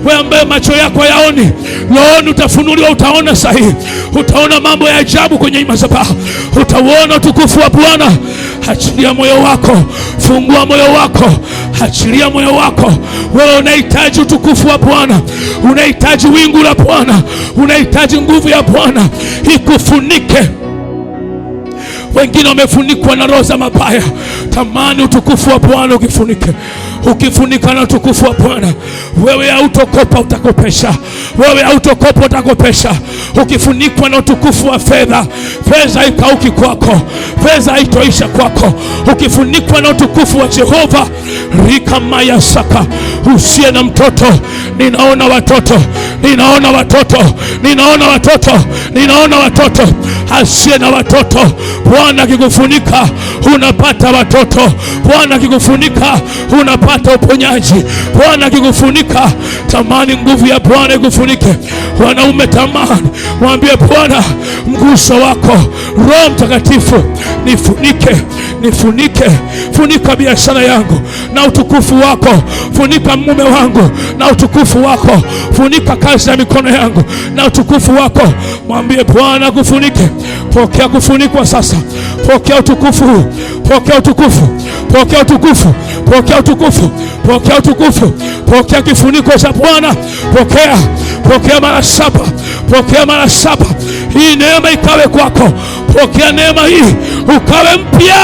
wewe ambaye macho yako yaoni, rohoni utafunuliwa, utaona sahihi, utaona mambo ya ajabu kwenye madhabahu, utauona utukufu wa Bwana. Achilia moyo wako, fungua moyo wako, achilia moyo wako. Wewe unahitaji utukufu wa Bwana, unahitaji wingu la Bwana, unahitaji nguvu ya Bwana ikufunike. Wengine wamefunikwa na roho za mabaya. Tamani utukufu wa Bwana ukifunike. Ukifunika na utukufu wa Bwana, wewe hautokopa, utakopesha. Wewe hautokopa, utakopesha. Ukifunikwa na utukufu wa fedha, fedha haikauki kwako, fedha haitoisha kwako. Ukifunikwa na utukufu wa Jehova, rika maya saka. Usiye na mtoto, ninaona watoto, ninaona watoto, ninaona watoto, ninaona watoto. Asiye na watoto, Bwana akikufunika unapata watoto. Bwana akikufunika unapata uponyaji. Bwana akikufunika, tamani nguvu ya Bwana ikufunike. Wanaume, tamani, mwambie Bwana, mguso wako, Roho Mtakatifu nifunike, nifunike. Funika biashara yangu na utukufu wako, funika mume wangu na utukufu wako, funika kazi ya mikono yangu na utukufu wako. Mwambie Bwana kufunike. Pokea kufunikwa sasa. Pokea utukufu, pokea utukufu, pokea utukufu, pokea utukufu, pokea utukufu, pokea kifuniko cha Bwana. Pokea, pokea mara 7, pokea mara 7. Hii neema ikawe kwako. Pokea neema hii ukawe mpya.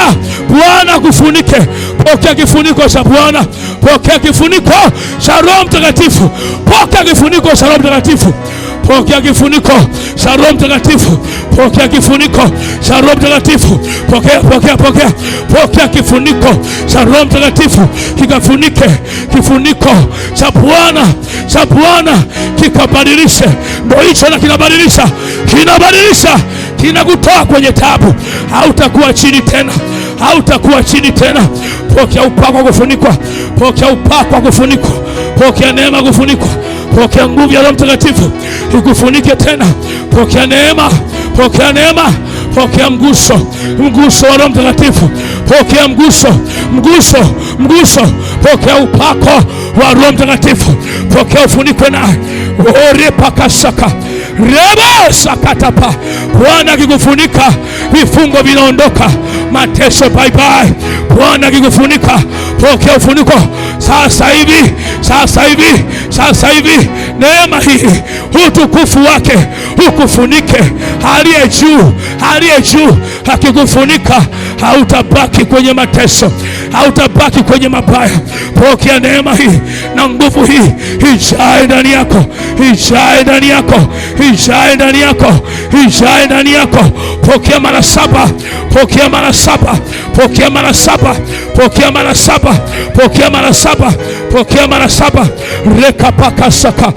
Bwana kufunike. Pokea kifuniko cha Bwana. Pokea kifuniko cha Roho Mtakatifu. Pokea kifuniko cha Roho Mtakatifu. Pokea kifuniko cha Roho Mtakatifu. Pokea kifuniko cha Roho Mtakatifu. Pokea, pokea, pokea. Pokea kifuniko cha Roho Mtakatifu. Kikafunike, kifuniko cha Bwana, cha Bwana kikabadilishe. Ndio hicho na kinabadilisha, kinabadilisha, kinakutoa kwenye taabu. Hautakuwa chini tena, hautakuwa chini tena. Pokea upako wa kufunikwa, pokea upako wa kufunikwa, pokea neema kufunikwa, pokea nguvu ya Roho Mtakatifu ikufunike tena. Pokea neema, pokea neema, pokea mguso, mguso wa Roho Mtakatifu. Pokea mguso, mguso, mguso. Pokea upako wa Roho Mtakatifu. Pokea ufunikwe naye. Orepakasaka reba sakatapa. Bwana akikufunika, vifungo vinaondoka, mateso bye bye. Bwana akikufunika, pokea ufuniko sasa hivi, sasa hivi, sasa hivi. Neema hii, utukufu wake ukufunike. Aliye juu, aliye juu akikufunika, hautabaki kwenye mateso, hautabaki kwenye mabaya. Pokea neema hii na nguvu hii ijae ndani yako, ijae ndani yako, ijae ndani yako, ijae ndani yako. Pokea mara 7, pokea mara 7, pokea mara 7, pokea mara 7, pokea mara 7, pokea mara 7. Reka paka saka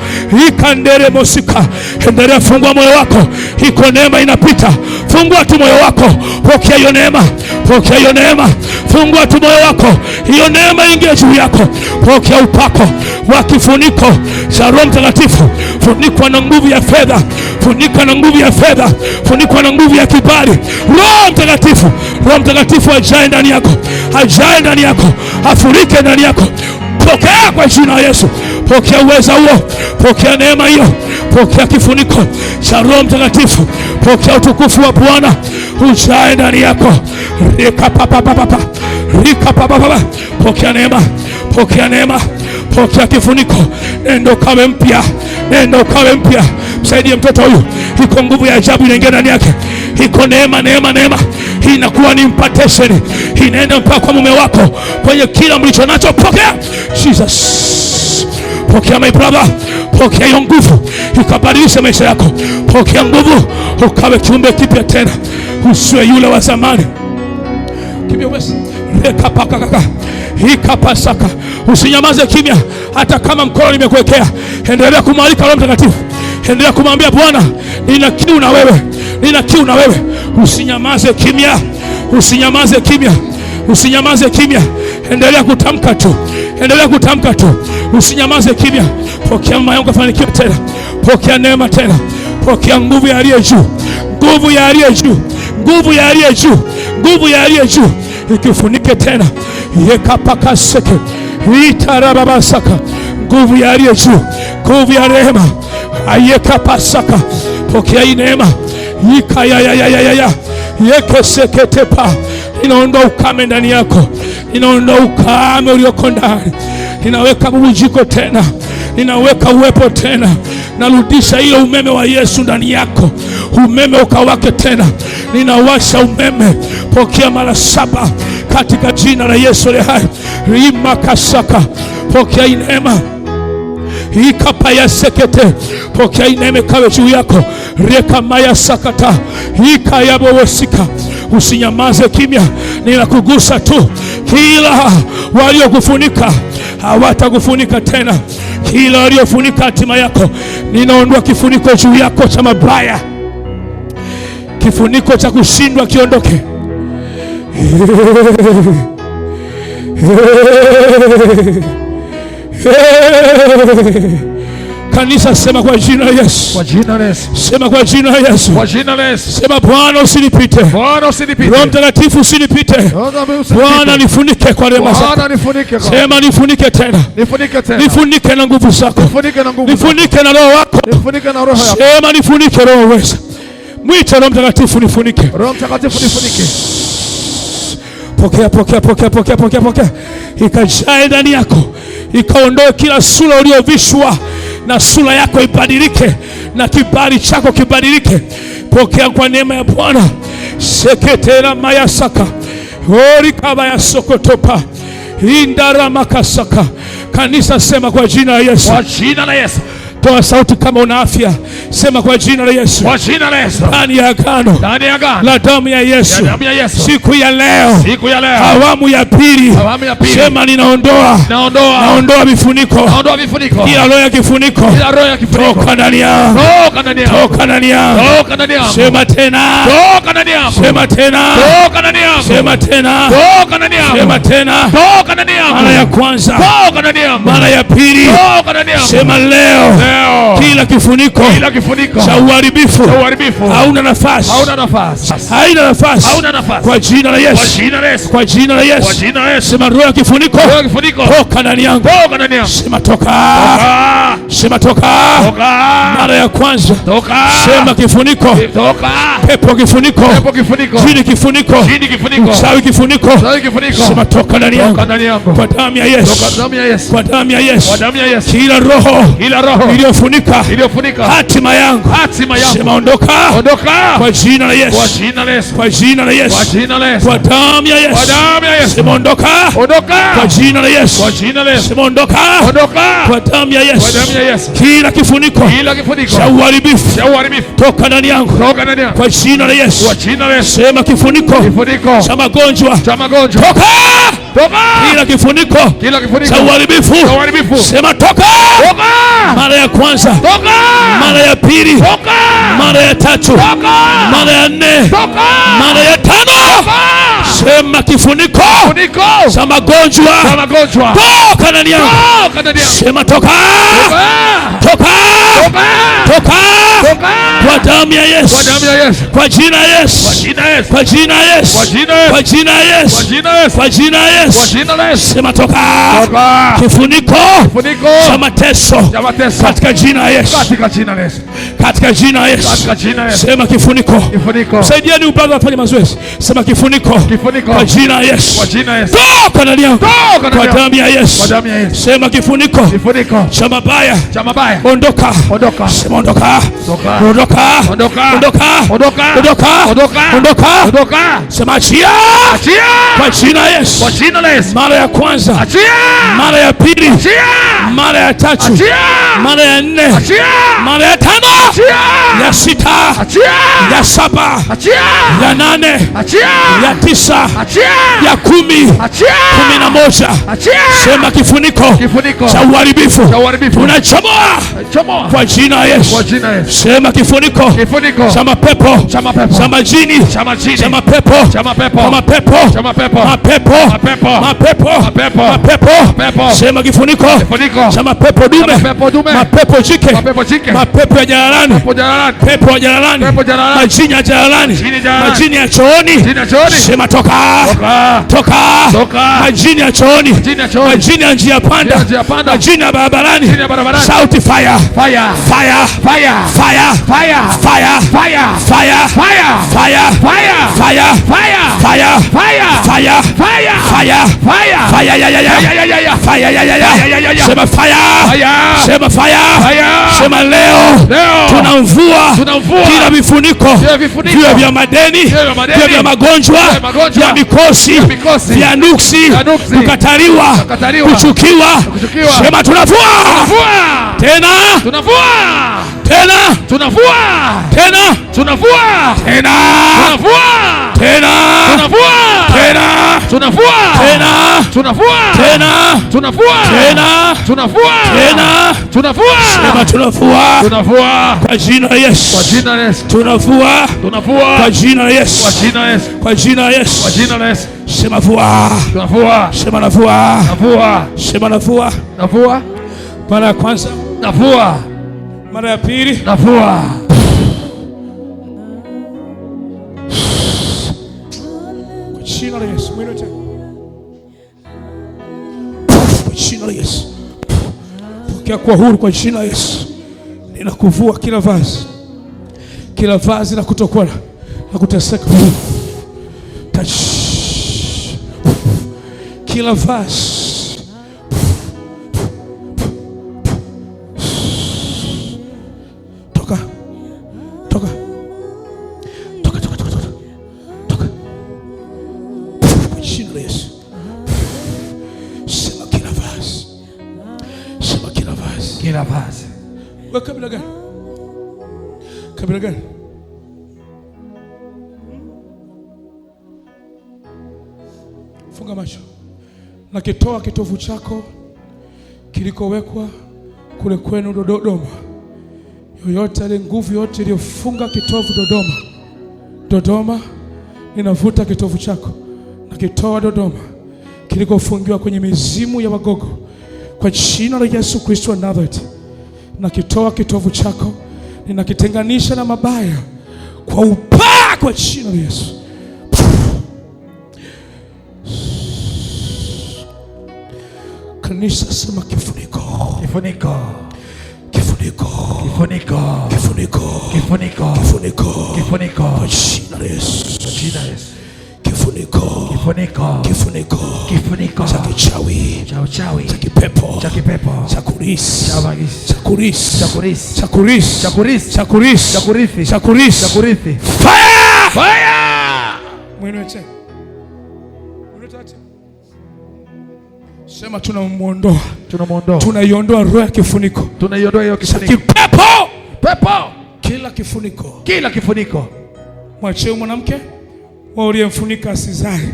ikandere mosika. Endelea, fungua moyo wako, iko neema inapita. Fungua tu moyo wako, pokea hiyo neema, pokea hiyo neema. Fungua tu moyo wako, hiyo neema ingie juu yako. Pokea upako wa kifuniko cha Roho Mtakatifu. Funikwa na nguvu ya fedha, funikwa na nguvu ya fedha, funikwa na nguvu ya kibali. Roho Mtakatifu, Roho Mtakatifu ajae ndani yako, ajae ndani yako, afurike ndani yako. Pokea kwa jina la Yesu. Pokea uweza huo, pokea neema hiyo, pokea kifuniko cha Roho Mtakatifu. Pokea utukufu wa Bwana ujae ndani yako. Rika papa papa, rika papa papa. Pokea neema, pokea neema, pokea kifuniko. Nenda kawe mpya, nenda kawe mpya. Msaidie mtoto huyu, iko nguvu ya ajabu inaingia ndani yake. Iko neema, neema, neema. Hii inakuwa ni impartation, inaenda mpaka kwa mume wako, kwenye kila mlicho nacho. Pokea Jesus. Pokea my brother, pokea hiyo nguvu ikabadilisha maisha yako. Pokea nguvu ukawe kiumbe kipya tena, usiwe yule wa zamani. Kimya wewe, reka paka kaka ikapasaka. Usinyamaze kimya, hata kama mkono nimekuwekea. Endelea kumwalika Roho Mtakatifu, endelea kumwambia Bwana, nina kiu na wewe, nina kiu na wewe. Usinyamaze kimya, usinyamaze kimya, usinyamaze kimya. Endelea kutamka tu, endelea kutamka tu, usinyamaze kimya. Pokea mama yangu afanikiwe tena, pokea neema tena, pokea nguvu ya aliye juu, nguvu ya aliye juu, nguvu ya aliye juu, nguvu ya aliye juu ikifunike tena. Yekapaka seke itarababasaka nguvu ya aliye juu, nguvu ya rehema. Ayeka pasaka, pokea hii neema. Yika ya yekeseketepa. Inaondoa ukame ndani yako, inaondoa ukame ulioko ndani, inaweka bubujiko tena, inaweka uwepo tena. Narudisha ile umeme wa Yesu ndani yako, umeme ukawake tena. Ninawasha umeme, pokea mara 7 katika jina la Yesu le hai. Rima kasaka, pokea neema. Ikapaya sekete, pokea neema kawe juu yako. Reka maya sakata, ikayabowosika. Usinyamaze kimya, ninakugusa tu. Kila waliokufunika hawatakufunika tena. Kila waliofunika hatima yako, ninaondoa kifuniko juu yako cha mabaya. Kifuniko cha kushindwa kiondoke. Kanisa, sema kwa jina la Yesu. Kwa jina la Yesu. Sema kwa jina la Yesu. Kwa jina la Yesu. Sema Bwana usinipite. Bwana usinipite. Roho Mtakatifu usinipite. Bwana nifunike kwa rehema zako. Bwana nifunike. Sema nifunike tena. Nifunike tena. Nifunike na nguvu zako. Nifunike na nguvu. Nifunike na roho wako. Nifunike na roho yako. Sema nifunike roho uweza. Mwite Roho Mtakatifu nifunike. Roho Mtakatifu nifunike. Pokea. Ikajae ndani yako, ikaondoe kila sura uliovishwa, na sura yako ibadilike, na kibali chako kibadilike. Pokea kwa neema ya Bwana. Seketera mayasaka orikaba ya sokotopa indara makasaka. Kanisa, sema kwa jina la Yesu. Kwa jina la Yesu. Toa sauti kama una afya. Sema kwa jina la Yesu. Kwa jina la Yesu. Ndani ya agano. Ndani ya agano. La damu ya Yesu. Damu ya Yesu. Siku ya leo. Siku ya leo. Awamu ya pili. Awamu ya pili. Sema ninaondoa. Naondoa vifuniko. Naondoa vifuniko. Kila roho ya kifuniko. Kila roho ya kifuniko. Toka ndani yangu. Toka ndani yangu. Toka ndani yangu. Toka ndani yangu. Sema tena. Toka ndani yangu. Sema tena. Toka ndani yangu. Sema tena. Toka ndani yangu. Sema tena. Toka ndani yangu. Mara ya kwanza. Toka ndani yangu. Mara ya pili. Toka ndani yangu. Sema leo. Kila kifuniko cha uharibifu hauna nafasi. Haina nafasi. Kwa jina la Yesu. Kwa jina la Yesu. Sema roho ya kifuniko, toka ndani yangu. Sema toka. Sema toka. Mara ya kwanza. Sema kifuniko. Pepo kifuniko. Jini kifuniko. Uchawi kifuniko. Sema toka ndani yangu. Kwa damu ya Yesu. Kwa damu ya Yesu. Kila roho iliyofunika hatima yangu. Sema ondoka. Kwa jina la Yesu. Kwa jina la Yesu. Kwa damu ya Yesu. Sema ondoka. Kwa jina la Yesu. Sema ondoka. Kwa damu ya Yesu. Kila kifuniko cha uharibifu toka ndani yangu. Kwa jina la Yesu. Sema kifuniko cha magonjwa toka. Kila kifuniko cha uharibifu sema toka. Mara ya kwanza, mara ya pili, mara ya tatu, mara ya nne, mara ya tano. Sema kifuniko cha magonjwa toka ndani yangu. Sema toka. Kwa damu ya Yesu. Kwa jina la Yesu. Kwa jina la Yesu. Kwa jina la Yesu. Kwa jina la Yesu. Sema toka. Kifuniko cha mateso katika jina la Yesu. Katika jina la Yesu. Sema kifuniko. Saidieni ubaba afanye mazoezi. Sema kifuniko kwa jina la Yesu. Toka ndani yangu. Kwa damu ya Yesu. Sema kifuniko cha mabaya. Ondoka. Sema ondoka. Ondoka. Sema achia. Kwa jina la Yesu. Mara ya kwanza, mara ya pili, mara ya tatu, mara ya nne, mara ya tano, ya sita, ya saba, ya nane, ya tisa, ya kumi, 11. Sema kifuniko cha uharibifu unachomoa kwa jina la Yesu. Sema kifuniko cha mapepo, cha majini, cha mapepo, mapepo. Sema kifuniko cha mapepo dume, mapepo jike, mapepo ya jalala, jalalani, pepo wa jalalani, majini ya jalalani, majini ya chooni, sema toka, majini ya chooni, majini ya njia panda, majini ya barabarani, shout fire, fire, fire, fire, fire, fire, fire, fire, fire, fire, fire, fire, fire, fire, fire, fire, fire, ya ya ya, fire ya ya, sema fire, sema fire, sema leo tunamvua kila vifuniko vya vya madeni, vya magonjwa, vya mikosi, vya nuksi, kukataliwa, kuchukiwa, sema tunavua tena, tunavua tena, tunavua tena, tunavua tena, tunavua tena, tunavua tena, tunavua tena, tunavua tena, tunavua tena, tunavua tena, tunavua, sema tunavua, tunavua kwa jina la Yesu, kwa jina la Yesu, tunavua, tunavua kwa jina la Yesu, kwa jina la Yesu, kwa jina la Yesu, kwa jina la Yesu, sema vua, tunavua, sema navua, navua, sema navua, navua. Mara ya kwanza navua, mara ya pili navua. Kwa jina la Yesu, mwili wote. Kwa jina la Yesu. Pokea kuwa huru kwa jina la Yesu. Ninakuvua kila vazi la kutokuwa na kuteseka. Touch. Kila vazi. Kila vazi. Wewe kabila gani? Kabila gani? Funga macho. Na kitoa kitovu chako kilikowekwa kule kwenu Dodoma. Yoyote ile nguvu yote iliyofunga kitovu Dodoma, ninavuta kitovu chako na kitoa Dodoma kilikofungiwa kwenye mizimu ya Wagogo. Kwa jina la Yesu Kristo wa Nazareti, nakitoa kitovu chako, ninakitenganisha na mabaya kwa upaa kwa jina la Yesu. Kanisa sema kifuniko, kifuniko, kifuniko, kifuniko, kifuniko, kifuniko, kifuniko, kifuniko kwa jina la Yesu, kwa jina la Yesu. Kifuniko, kifuniko, kifuniko, kifuniko cha kichawi, cha kipepo, cha kurisi, cha kurithi. Fire! Fire! Mwenete. Sema tunamuondoa. Tunaiondoa roho ya kifuniko. Tunaiondoa hiyo kifuniko. Kipepo. Kila kifuniko. Mwachie mwanamke. Wewe uliyemfunika asizae.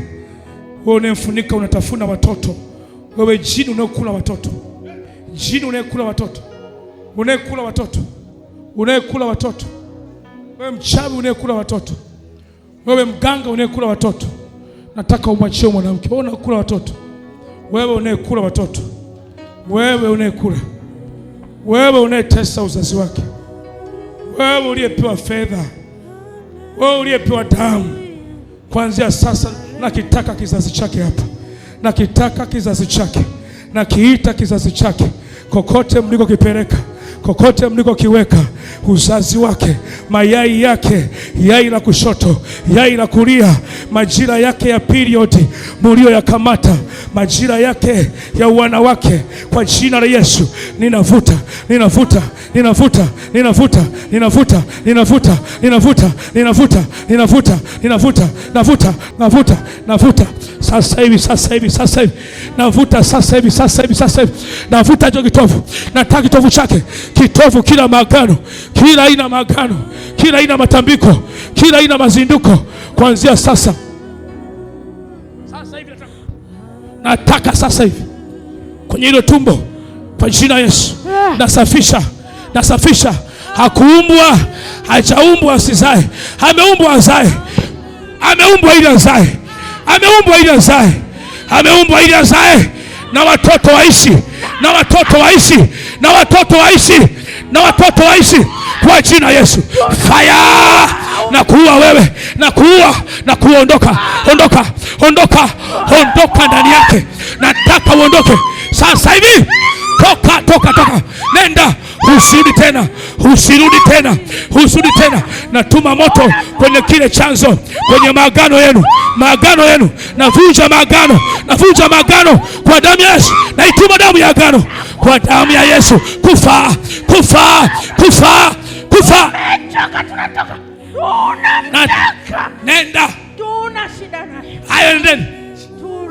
Wewe unayemfunika unatafuna watoto. Wewe jini unayekula watoto. Unayekula watoto. Wewe mchawi unayekula watoto. Wewe mganga unayekula watoto. Nataka umwachie mwanamke. Wewe unakula watoto. Wewe unayekula watoto. Wewe unayetesa uzazi wake. Wewe uliyepewa fedha. Wewe uliyepewa damu. Kuanzia sasa nakitaka kizazi chake hapa. Nakitaka kizazi chake. Nakiita kizazi chake. Kokote mliko kipeleka, kokote mliko kiweka, uzazi wake, mayai yake, yai la kushoto, yai la kulia, majira yake ya period mulio yakamata, majira yake ya wanawake, kwa jina la Yesu ninavuta sasa hivi navuta hicho kitovu. Nataka kitovu chake, kitovu kila maagano, kila aina maagano, kila aina matambiko, kila aina mazinduko, kuanzia sasa hivi nataka sasa hivi kwenye hilo tumbo, kwa jina la Yesu nasafisha. Hakuumbwa, hajaumbwa asizae, ameumbwa azae, ameumbwa ili azae, na watoto waishi kwa jina Yesu. Fire na kuua wewe, na kuondoka. Ondoka ndani yake. Nataka uondoke sasa hivi. Toka. Nenda, usirudi tena. Natuma moto kwenye kile chanzo, kwenye maagano yenu. Navunja maagano kwa damu ya Yesu. Naituma damu ya agano kwa damu ya Yesu. Kufa. Tunatoka. Nenda. Tuna shida naye. Haya, nendeni.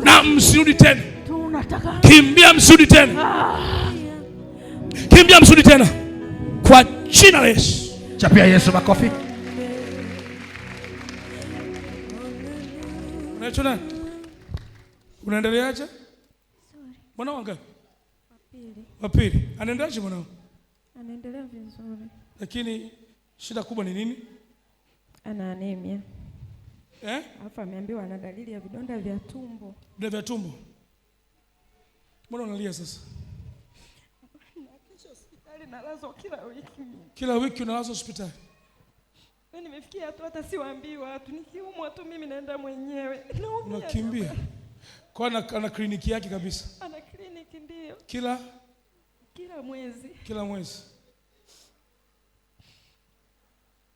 Na msirudi tena. Tunataka. Kimbia, msirudi tena. Kwa jina la Yesu. Chapia Yesu makofi. Unaitwa nani? Unaendeleaje? Mwana wangu? Wa pili. Anaendeleaje mwanao? Anaendelea vizuri. Lakini shida kubwa ni nini? Ana anemia. Hapa ameambiwa ana dalili ya vidonda vya tumbo. Vidonda vya tumbo. Mbona unalia sasa? Kesho hospitali nalazwa kila wiki. Kila wiki unalazwa hospitali? Mimi nimefikia hata siwaambii watu, nikiumwa tu mimi naenda mwenyewe. Unakimbia. Kwa ana kliniki yake kabisa. Ana kliniki ndio. Kila mwezi.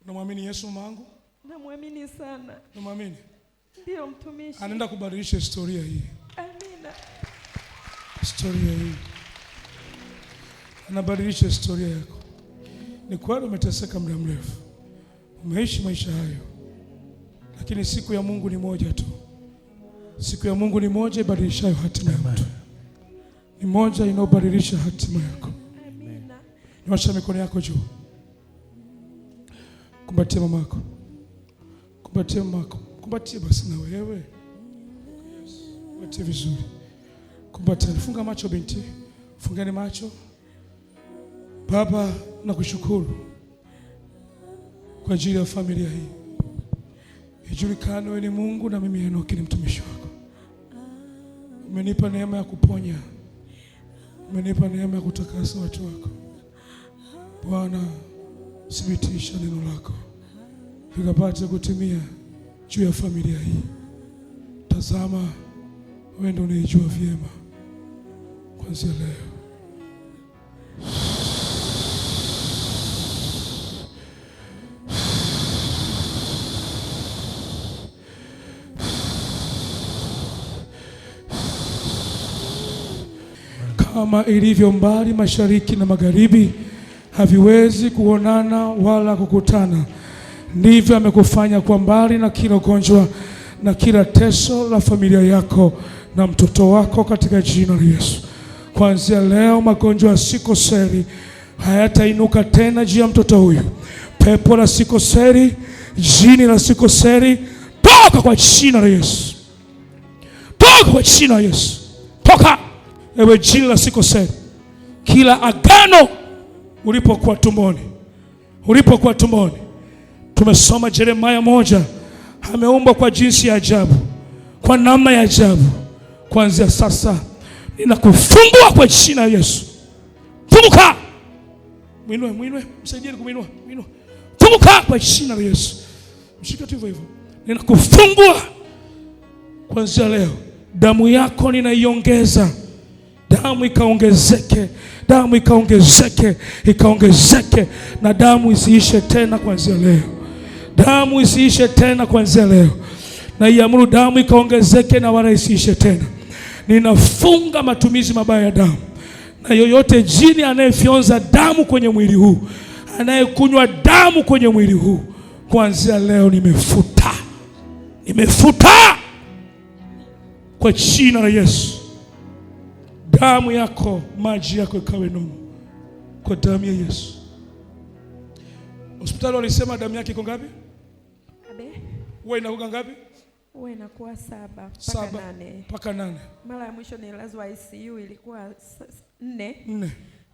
Unamwamini Yesu mama wangu? Namwamini sana. Unamwamini? Ndio mtumishi. Anaenda kubadilisha historia hii. Amina. Historia hii. Anabadilisha historia yako. Ni kweli umeteseka muda mrefu. Umeishi maisha hayo. Lakini siku ya Mungu ni moja tu. Siku ya Mungu ni moja ibadilishayo hatima ya mtu. Ni moja inayobadilisha hatima yako. Amina. Nyosha mikono yako juu. Kumbatie mamako. Kumbatie basi na wewe. Kumbatie vizuri. Kumbatie. Funga macho binti. Fungeni macho. Baba, nakushukuru kwa ajili ya familia hii. Ijulikane wewe ni Mungu na mimi Enoki ni mtumishi wako. Umenipa neema ya kuponya. Umenipa neema ya kutakasa watu wako. Bwana, thibitisha neno lako likapate kutimia juu ya familia hii. Tazama, wewe ndio unijua vyema. Kuanzia leo kama ilivyo mbali mashariki na magharibi haviwezi kuonana wala kukutana, ndivyo amekufanya kwa mbali na kila ugonjwa na kila teso la familia yako na mtoto wako katika jina la Yesu. Kuanzia leo magonjwa ya sikoseli hayatainuka tena juu ya mtoto huyu. Pepo la sikoseli, jini la sikoseli, toka kwa jina la Yesu. Toka kwa jina la Yesu. Toka ewe jini la sikoseli. Kila agano ulipokuwa tumboni. Tumesoma Yeremia 1, ameumbwa kwa jinsi ya ajabu, kwa namna ya ajabu. Kuanzia sasa ninakufungua kwa jina la Yesu. Funguka. Mwinue, msaidieni kumwinua. Funguka kwa jina la Yesu. Mshika tu hivyo. Ninakufungua kuanzia leo. Damu yako ninaiongeza. Damu ikaongezeke na damu isiishe tena kuanzia leo. Na iamuru damu ikaongezeke na wala isiishe tena. Ninafunga matumizi mabaya ya damu. Na yoyote jini anayefyonza damu kwenye mwili huu, anayekunywa damu kwenye mwili huu, kuanzia leo nimefuta kwa jina la Yesu. Damu yako, maji yako ikawe nomo kwa damu ya Yesu. Hospitali walisema damu yake iko ngapi? Wewe inakuwa ngapi? Wewe inakuwa 7 mpaka 8. Mara ya mwisho nilazwa ICU ilikuwa 4.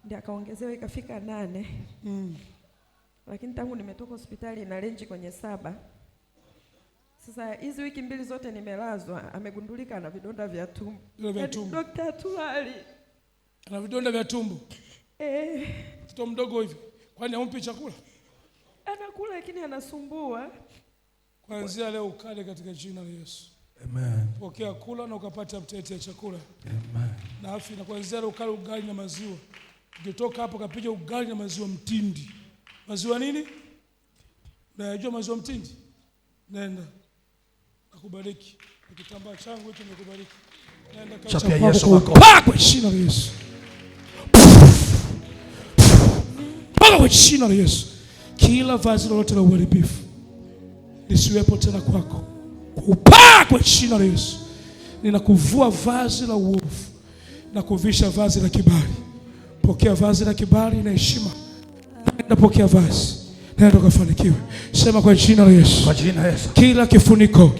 Ndio akaongezewa ikafika 8. Lakini tangu nimetoka hospitali na range kwenye 7. Sasa hizi wiki mbili zote nimelazwa, amegundulika na vidonda vya tumbo. Daktari Tulali ana vidonda vya tumbo. Mtoto mdogo hivi. Kwani hampi chakula? anakula lakini anasumbua. Kuanzia leo ukale katika jina la Yesu. Amen. Pokea kula na ukapata appetite ya chakula. Amen. Na afya, na kuanzia leo ukale ugali na maziwa. Ukitoka hapo kapiga ugali na maziwa mtindi. Maziwa nini? Unajua maziwa mtindi? Nenda. Nakubariki. Kitambaa changu hicho nikubariki. Nenda Chapia Yesu wako. Kwa jina la Yesu. Kwa jina la Yesu. Kila vazi lolote la uharibifu lisiwepo tena kwako. Kwa jina la Yesu. Ninakuvua vazi la uovu na kuvisha vazi la kibali. Pokea vazi la kibali na heshima. Nenda pokea vazi. Nenda kafanikiwe. Sema kwa jina la Yesu. Kwa jina la Yesu. Kila kifuniko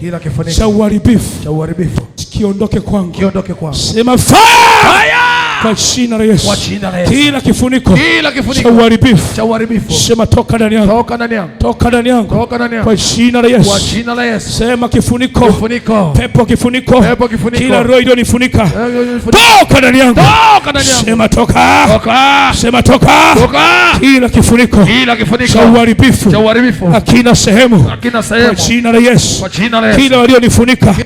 cha uharibifu kiondoke kwangu. Sema fire. Kwa jina la Yesu. Kila kifuniko cha uharibifu sema toka ndani yangu. Toka ndani yangu. Kwa jina la Yesu. Sema kifuniko. Pepo kifuniko. Kila roho iliyonifunika toka ndani yangu. Sema toka. Sema toka. Kila kifuniko cha uharibifu hakina sehemu. Kwa jina la Yesu. Kila walionifunika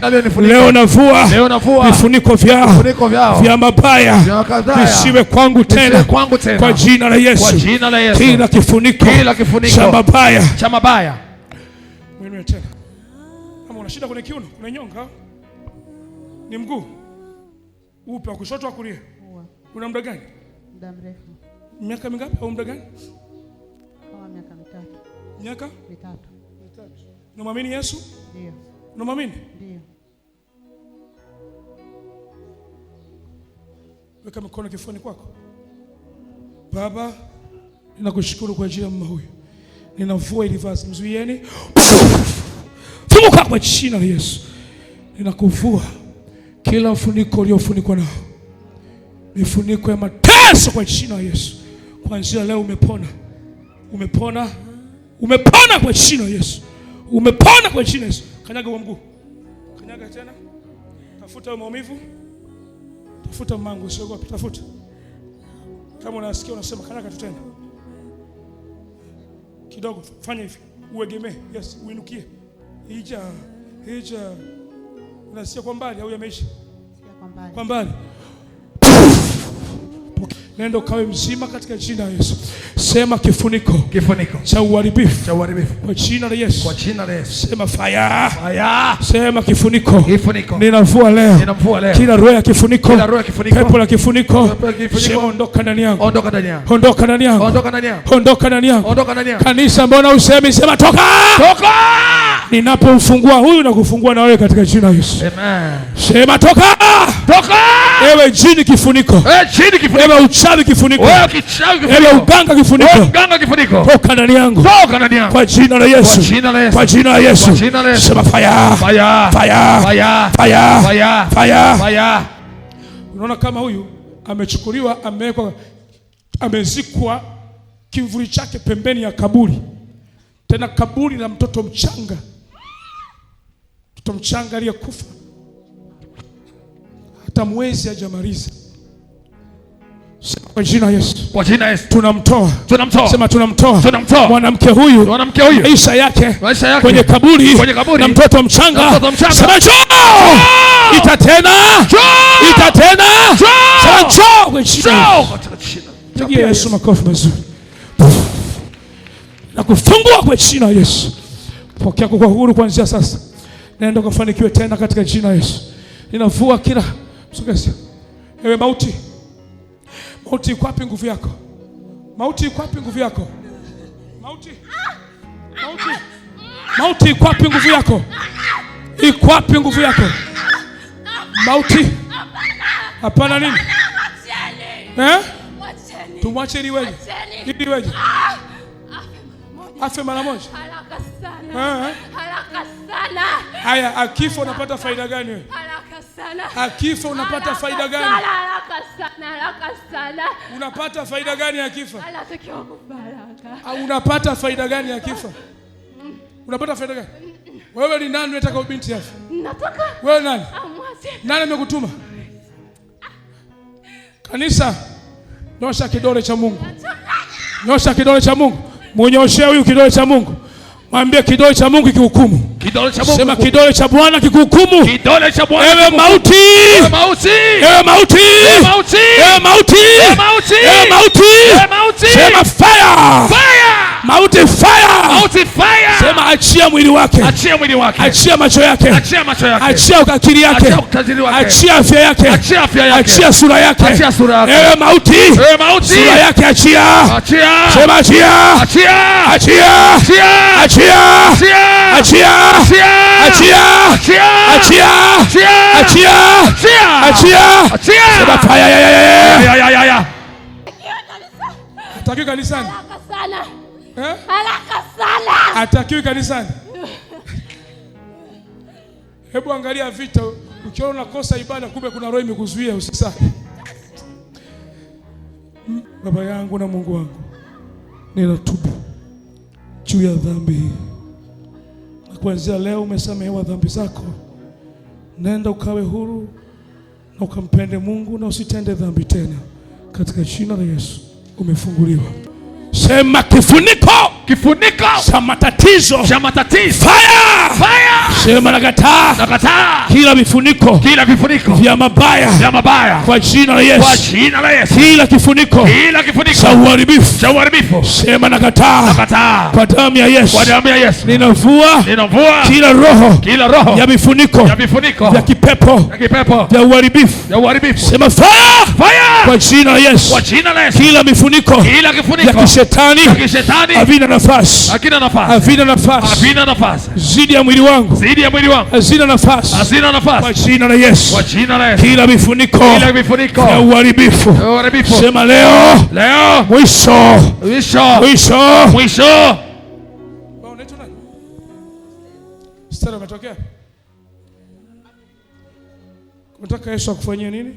leo navua vifuniko vyao vya mabaya visiwe kwangu tena. Kwa jina la Yesu. Kila kifuniko cha mabaya. Mwenye tena. Kama una shida kwenye kiuno, kuna nyonga, ni mguu upe wa kushoto wa kulia. Una muda gani? Muda mrefu. Miaka mingapi au muda gani? Kama miaka 3. Miaka 3. Unamwamini Yesu? Ndio. Unamwamini? Ndio. Weka mikono kifuani kwako. Baba, ninakushukuru kwa ajili ya mama huyu. Ninavua ili vazi, mzuieni. Funguka kwa jina la Yesu. Ninakuvua kila mfuniko uliofunikwa nao. Mifuniko ya mateso kwa jina la Yesu. Kuanzia leo umepona. Umepona. Umepona kwa jina la Yesu. Umepona kwa jina la Yesu. Kanyaga kwa mguu. Kanyaga tena. Tafuta maumivu. Tafuta mangu, usiogope, tafuta. Kama unasikia unasema kanyaga tu tena. Kidogo fanya hivi. Uegemee. Yes, uinukie. Hija. Unasikia kwa mbali au yameisha? Kwa mbali. Nenda kawe mzima katika jina la Yesu. Sema kifuniko cha uharibifu kwa jina la Yesu. Sema fire. Sema kifuniko ninavua leo. Kila roho ya kifuniko, pepo la kifuniko, sema ondoka ndani yangu. Ondoka ndani yangu. Kanisa, mbona usemi? Sema toka. Ninapomfungua huyu na kufungua na wewe katika jina la Yesu. Amen. Sema toka. Ewe jini kifuniko. Ewe uchawi kifuniko. Ewe uganga kifuniko. Toka ndani yangu. Kwa jina la Yesu. Kwa jina la Yesu. Sema fire. Unaona kama huyu amechukuliwa, amezikwa kimvuli chake pembeni ya kaburi. Tena kaburi la mtoto mchanga. Mtoto mchanga aliyekufa. Hata mwezi hajamaliza. Kwa jina la Yesu. Tunamtoa. Sema tunamtoa. Mwanamke huyu maisha yake kwenye kaburi na mtoto mchanga. Sema njoo. Itatena. Sema njoo kwa jina la Yesu. Makofi mazuri. Na kufungua kwa jina la Yesu. Pokea kwa huru kuanzia sasa. Nenda kufanikiwe tena katika jina la Yesu. Ninavua kila msogezi. Ewe mauti. Mauti, iko wapi nguvu yako? Mauti, iko wapi nguvu yako? Mauti, iko wapi nguvu yako? Iko wapi nguvu yako? Mauti. Hapana nini? Tumwache ili weje. Afe mara moja. Haraka sana. Haya, akifa unapata faida gani wewe? Haraka sana. Akifa unapata faida gani? Haraka sana. Unapata faida gani akifa? Anatakiwa kubaraka. Au unapata faida gani akifa? Unapata faida gani? Wewe ni nani unataka binti afe? Nataka. Wewe nani? Amwache. Nani amekutuma? Kanisa, nyosha kidole cha Mungu. Nyosha kidole cha Mungu. Munyoshe huyu kidole cha Mungu. Mwambie kidole cha Mungu kihukumu. Kidole cha Mungu. Sema kidole cha Bwana kihukumu. Kidole cha Bwana. Ewe mauti. Ewe mauti. Ewe mauti. Ewe mauti. Ewe mauti. Ewe mauti. Ewe mauti. Ewe mauti. Sema fire. Fire. Mauti fire. Mauti fire. Sema achia mwili wake. Achia mwili wake. Achia macho yake. Achia macho yake. Achia ukakiri yake. Achia ukatili wake. Achia afya yake. Achia afya yake. Achia sura yake. Achia sura yake. Ewe mauti. Ewe mauti. Sura yake achia. Achia. Sema achia. Achia. Achia. Achia. Achia. Achia. Achia. Achia. Achia. Achia. Achia. Achia. Achia. Achia. Achia. Sema fire. Ya. Hatakiwi kanisani. Haraka sana. Haraka sana. Hatakiwi kanisani. Hebu angalia vita, ukiona unakosa ibada kumbe kuna roho imekuzuia usisali. Baba yangu na Mungu wangu, ninatubu juu ya dhambi hii. Na kuanzia leo umesamehewa dhambi zako. Nenda ukawe huru na ukampende Mungu na usitende dhambi tena. Katika jina la Yesu umefunguliwa. Sema kifuniko. Kifuniko cha matatizo. Cha matatizo. Fire. Fire. Sema nakataa. Nakataa. Kila vifuniko. Kila vifuniko vya mabaya. Vya mabaya. Kwa jina la Yesu. Kwa jina la Yesu. Kila kifuniko. Kila kifuniko cha uharibifu. Cha uharibifu. Sema nakataa. Nakataa. Kwa damu ya Yesu. Kwa damu ya Yesu. Ninavua. Ninavua. Kila roho. Kila roho. Ya vifuniko. Ya vifuniko. Vya kipepo. Ya kipepo. Vya uharibifu. Ya uharibifu. Sema fire. Fire. Kwa jina la Yesu. Kwa jina la Yesu. Kila mifuniko. Kila kifuniko. Ya kishetani. Ya kishetani. Havina nafasi. Hakina nafasi. Havina nafasi. Havina nafasi. Zidi ya mwili wangu. Zidi ya mwili wangu. Hazina nafasi. Hazina nafasi. Kwa jina la Yesu. Kwa jina la Yesu. Kila mifuniko. Kila mifuniko. Ya uharibifu. Ya uharibifu. Sema leo. Leo. Mwisho. Mwisho. Mwisho. Mwisho. Wao unaitwa nani? Stella umetokea? Unataka Yesu akufanyie nini?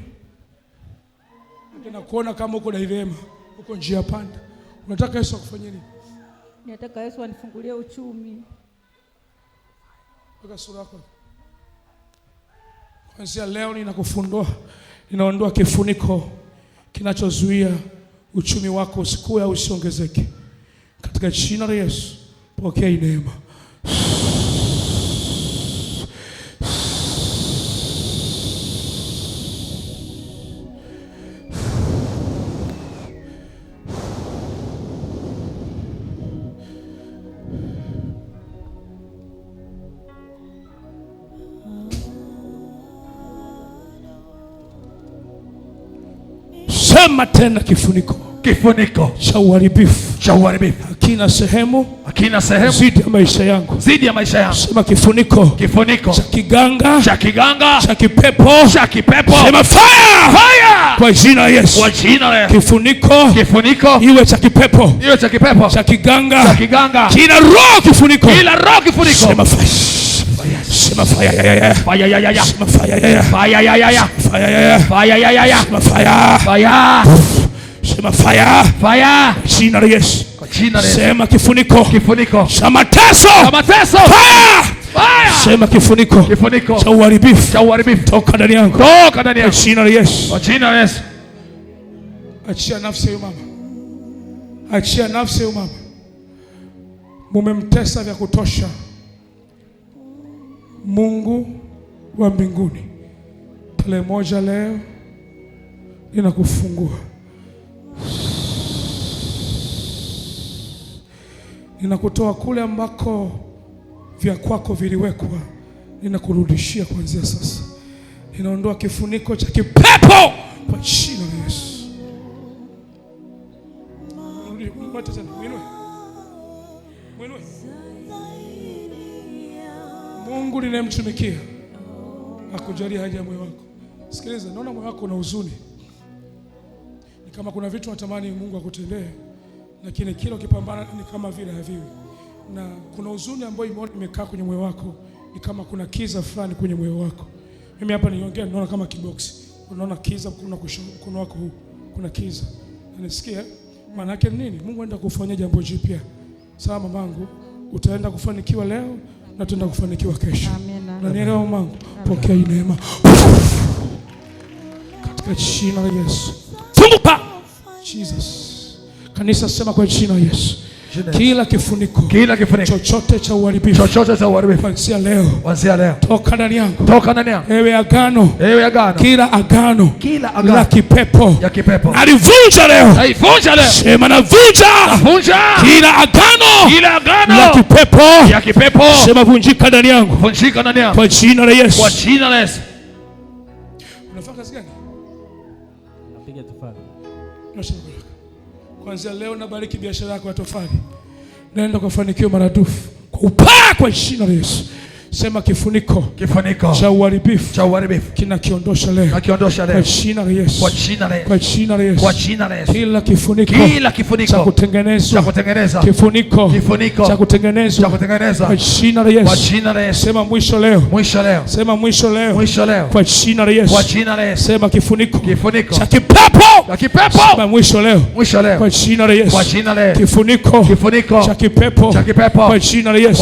Ninakuona kama uko dilema, uko njia panda. Unataka Yesu akufanyie nini? Nataka Yesu anifungulie uchumi. Weka sura yako. Kuanzia leo ninakufundua, ninaondoa kifuniko kinachozuia uchumi wako usikue au usiongezeke. Katika jina la Yesu, pokea neema. Sema tena kifuniko. Kifuniko cha uharibifu. Cha uharibifu. Hakina sehemu. Hakina sehemu. Zidi ya maisha yangu. Zidi ya maisha yangu. Sema kifuniko. Kifuniko cha kiganga. Cha kiganga. Cha kipepo. Cha kipepo. Sema fire. Fire. Kwa jina la Yesu. Kwa jina la Yesu. Kifuniko. Kifuniko. Iwe cha kipepo. Iwe cha kipepo. Cha kiganga. Cha kiganga. Kila roho kifuniko. Kila roho kifuniko. Sema fire. Sema fire. Fire ya ya. Sema fire. Fire ya ya. Fire ya. Fire ya ya. Sema fire. Fire. Sema fire. Fire. Jina la Yesu. Kwa jina la Yesu. Sema kifuniko. Kifuniko cha mateso. Cha mateso. Fire. Fire. Sema kifuniko. Kifuniko cha uharibifu. Cha uharibifu. Toka ndani yangu. Toka ndani yangu. Kwa jina la Yesu. Kwa jina la Yesu. Achia nafsi ya mama. Achia nafsi ya mama. Mumemtesa vya kutosha. Mungu wa mbinguni, tarehe 1 leo ninakufungua. Ninakutoa kule ambako vya kwako viliwekwa, ninakurudishia kuanzia sasa. Ninaondoa kifuniko cha kipepo kwa jina la Yesu. Mungu ninayemtumikia akujalia haja ya moyo wako. Sikiliza, naona moyo wako una huzuni. Ni kama kuna vitu natamani Mungu akutendee, lakini kila ukipambana ni kama vile haviwi. Na kuna huzuni ambayo imekaa kwenye moyo wako, ni kama kuna kiza fulani kwenye moyo wako. Mimi hapa niongea, naona kama kiboksi. Unaona kiza kuna mkono wako huu. Kuna kiza. Unasikia? Maana yake nini? Mungu anaenda kufanya jambo jipya. Sawa mamangu, utaenda kufanikiwa leo na tutaenda kufanikiwa kesho. Amina. Na nielewa mamangu, pokea neema. Katika jina la Yesu. Funguka. Jesus. Kanisa sema kwa jina la Yesu. Kila kifuniko chochote cha uharibifu kuanzia leo toka ndani yangu. Ewe agano, kila agano la kipepo nalivunja leo. Sema navunja kila agano la kipepo. Sema vunjika ndani yangu kwa jina la Yesu. Unafanya kazi gani? Napiga tofali. Kwanza leo nabariki biashara yako ya tofali. Nenda kufanikiwa maradufu kwa upaa kwa jina la Yesu. Sema kifuniko cha uharibifu kinakiondosha leo kwa jina la Yesu. Kwa jina la Yesu. Kila kifuniko cha kutengenezwa, kifuniko cha kutengenezwa kwa jina la Yesu. Sema mwisho leo. Sema mwisho leo kwa jina la Yesu. Sema kifuniko cha kipepo. Sema mwisho leo kwa jina la Yesu. Kifuniko cha kipepo kwa jina la Yesu.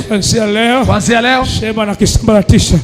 Kuanzia leo sema na kisambaratisha.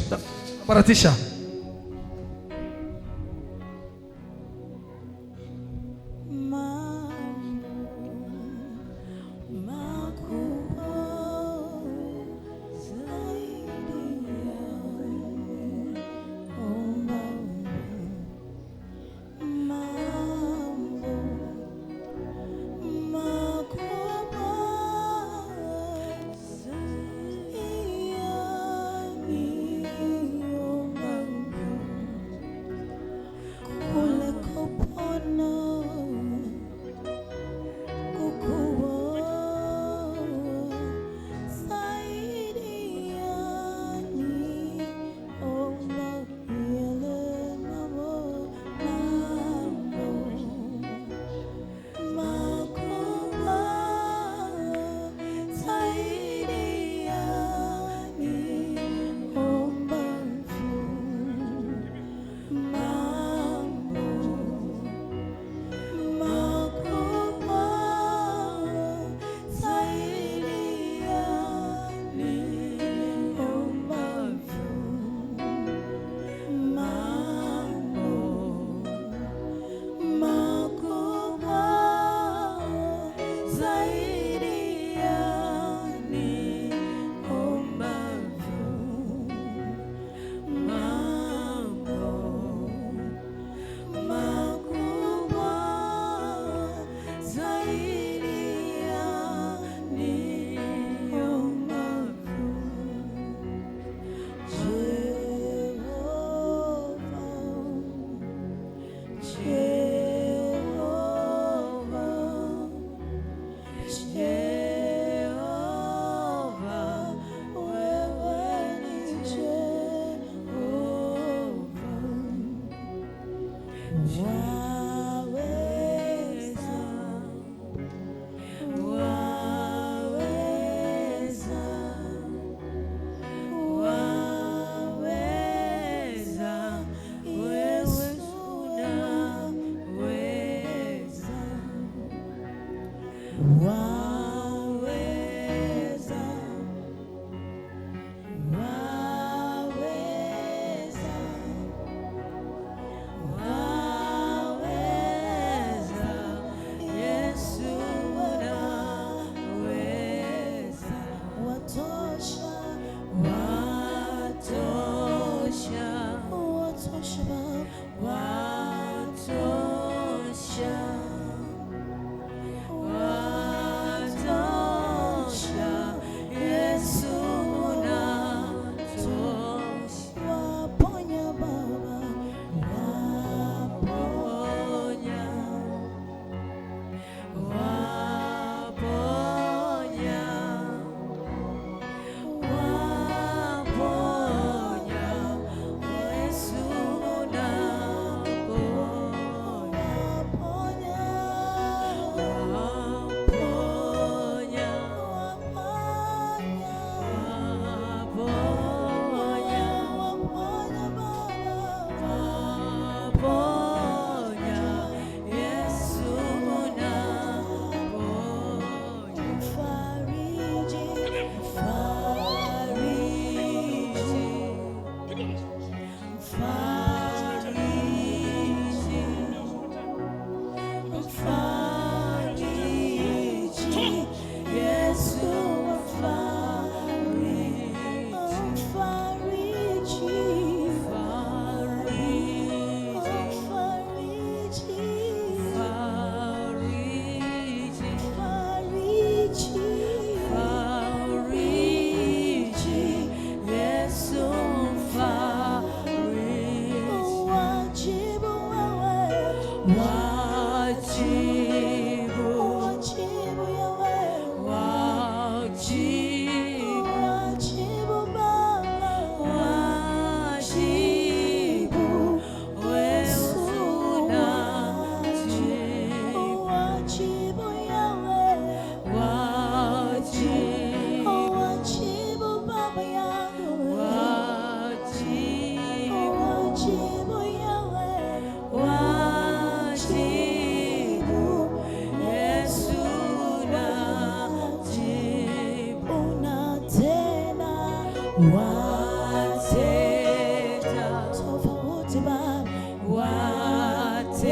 tofauti Baba, watenda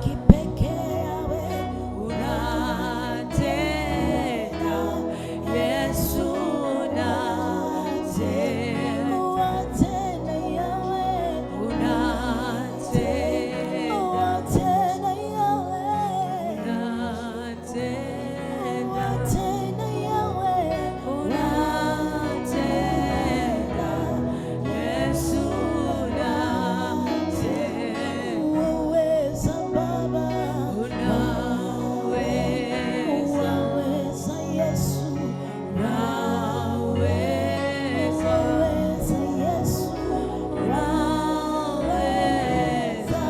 kipekee yawe unatenda Yesu unatenda watenda yawe unatenda watenda yawe unatenda watenda yawe unatenda Yesu unaweza Baba unaweza Yesu unaweza Yesu unaweza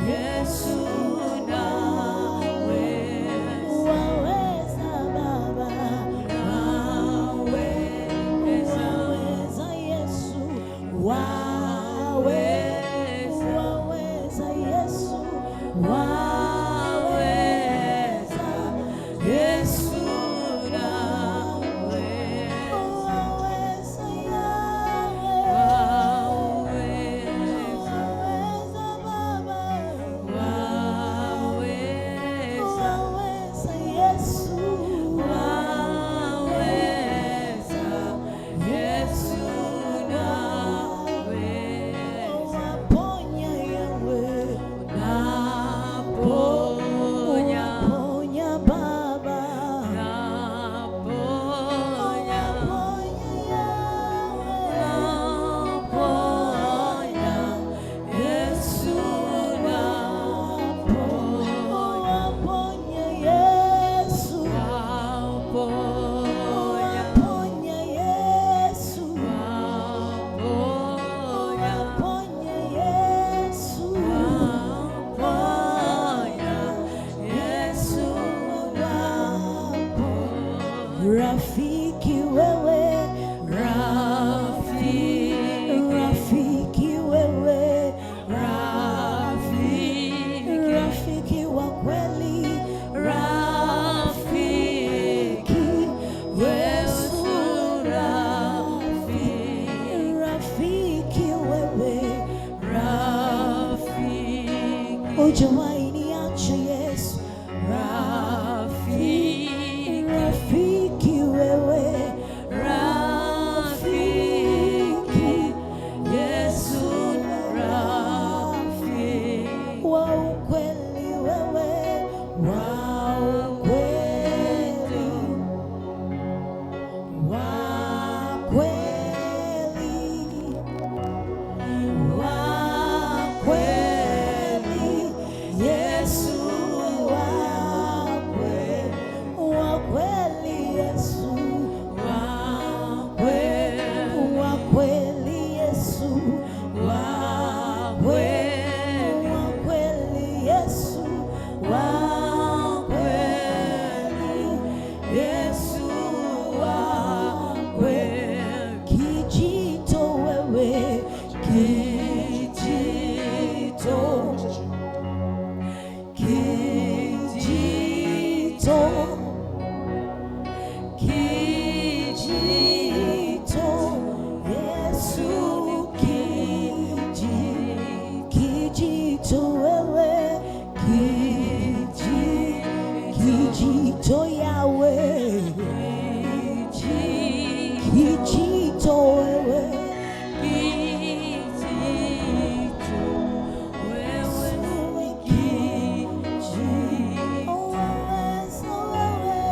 Yesu unaweza Baba unaweza Yesu waweza Yesu waweza Yesu waweza waweza Baba waweza Yesu waweza Yesu waponya yawe waponya Baba waponya yawe waponya Yesu waponya Yesu waponya Yesu waponya Yesu waponya Yesu rafiki wewe rafiki wewe rafiki wa kweli rafiki Yesu rafiki wewe hujawahi niacha Yesu rafiki wewe rafiki Yesu wa ukweli wewe wa ukweli wa kweli wa kweli Yesu wa kweli Yesu wa kweli Yesu wa kweli Yesu wa kweli Yesu wa kweli kijito wewe kijito Yesu kijito wewe kijito yawe kijito wewe waweza wewe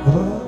Bwana